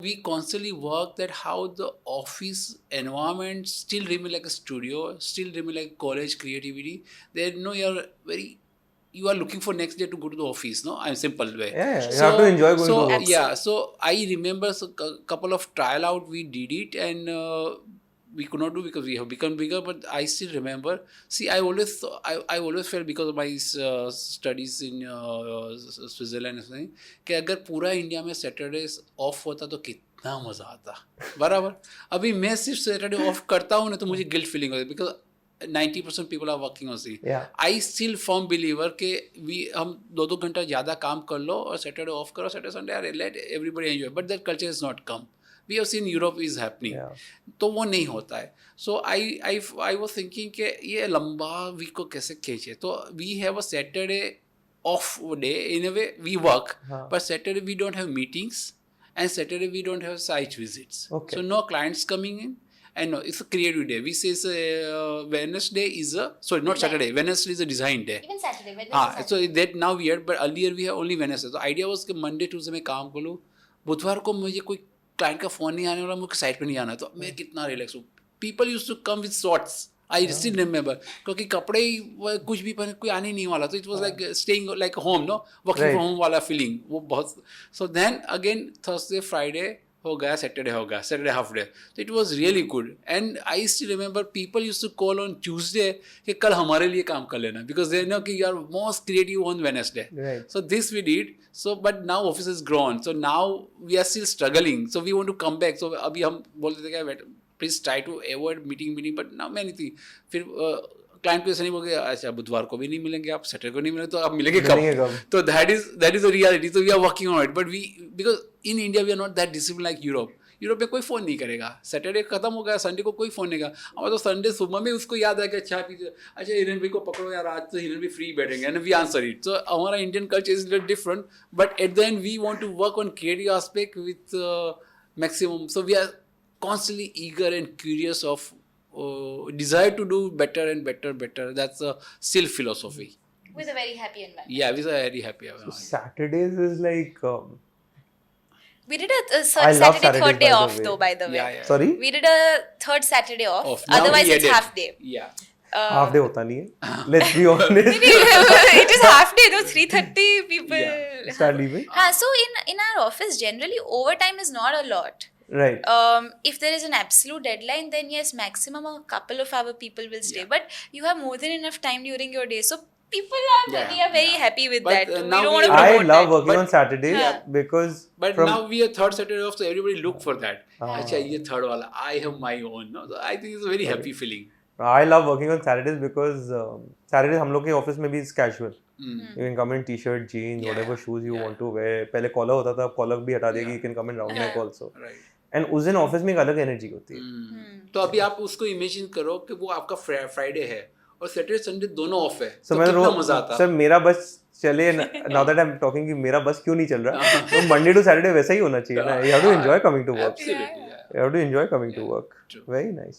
We constantly work that how the office environment still remain like a studio, still remain like college creativity. There, you are looking for next day to go to the office. No, I'm simple way. Yeah, you have to enjoy going to work. Yeah, so I remember couple of trial out we did it, and we could not do because we have become bigger. But I still remember. See, I always felt because of my studies in Switzerland and something, कि अगर पूरा India में Saturday of होता तो कितना मजा आता. बराबर. अभी मैं सिर्फ सैटरडे ऑफ करता हूँ ना तो मुझे गिल्ट फीलिंग होती है because 90% people are working on C. Yeah. I still firm believer कि हम 2 घंटा ज़्यादा काम कर लो और सैटरडे ऑफ करो, Saturday Sunday let everybody enjoy. But that culture is not come. We have seen Europe is happening. तो वो नहीं होता है. सो आई वाज थिंकिंग कि ये लंबा वीक को कैसे खींचे. तो we have a Saturday off day in a way we work, but Saturday we don't have meetings and Saturday we don't have site visits. Okay. So no clients coming in. And no, it's a creative day. We say Wednesday is not Saturday. Wednesday is a design day. Even Saturday. Wednesday. So that now weird, but earlier we have only Wednesday. So idea was कि Monday, Tuesday में काम कर लूँ. बुधवार को मुझे कोई client का phone नहीं आने वाला, मुझे site पे नहीं आना, तो मैं कितना relax हूँ. People used to come with shorts. I still remember. क्योंकि कपड़े कुछ भी पहने कोई आने नहीं वाला, तो it was like staying like home, no, working from home वाला feeling. वो बहुत. So then again Thursday, Friday हो गया, सैटरडे हो गया, सैटरडे हाफ डे. तो it was really good. And I still remember people use to call on Tuesday कि कल हमारे लिए काम कर लेना बिकॉज दे नो कि you are most creative on Wednesday. So this we did. So but now office is grown, so now we are still struggling. So we want to come back. So अभी हम बोलते थे कि please try to avoid meeting, but now many thing. फिर client को ऐसा नहीं बोल के अच्छा बुधवार को भी नहीं मिलेंगे आप, सैटरडे को नहीं मिलेंगे, तो आप मिलेंगे कब? तो दैट इज द रियलिटी. तो we are working on it. But we because in India we are not that discipline like Europe. Europe में कोई फ़ोन नहीं करेगा, सैटरडे खत्म हो गया, संडे को कोई फ़ोन नहीं करेगा. हमारा तो संडे सुबह में उसको याद आएगा अच्छा पीछे, अच्छा हिरन भाई को पकड़ो यार, आज तो हिरन भाई फ्री बैठेंगे, and we answer it. So हमारा Indian culture is little different, but at the end we want to work on creative aspect with maximum. So we are constantly eager and curious of desire to do better and better. That's a still philosophy. With a very happy environment. Yeah, with a very happy environment. So Saturdays is like We did a I love Saturday Saturdays, third day by the off way. though, by the way. Yeah. sorry We did a third Saturday off. Now Otherwise we it's added. half day. Yeah. half day होता नहीं है. Let's be honest. It is half day though. 3:30 people. Yeah. Start leaving. So in our office generally overtime is not a lot. Right. If there is an absolute deadline, then yes, maximum a couple of our people will stay. But you have more than enough time during your day, so people are very happy with But, that. now we don't want to I promote love that. working on Saturdays because But from now we are third Saturday off, so everybody look for that. अच्छा ये third वाला, I have my own. No? So I think it's a very happy feeling. I love working on Saturdays because Saturdays हम लोग के office में भी is casual. You can come in t-shirt, jeans, whatever shoes you want to wear. पहले collar होता था, अब collar भी हटा देगी. You can come in round neck also. Right. And उस दिन ऑफिस में एक अलग एनर्जी होती है. तो अभी आप उसको इमेजिन करो कि वो आपका फ्राइडे है और सैटरडे संडे दोनों ऑफ है, So तो मैं कितना मजा आता. सर मेरा बस चले, now that I am talking कि मेरा बस क्यों नहीं चल रहा. तो मंडे टू सैटरडे वैसा ही होना चाहिए ना. You have to enjoy coming to work. Absolutely, yeah. You have to enjoy coming to work. True. Very nice.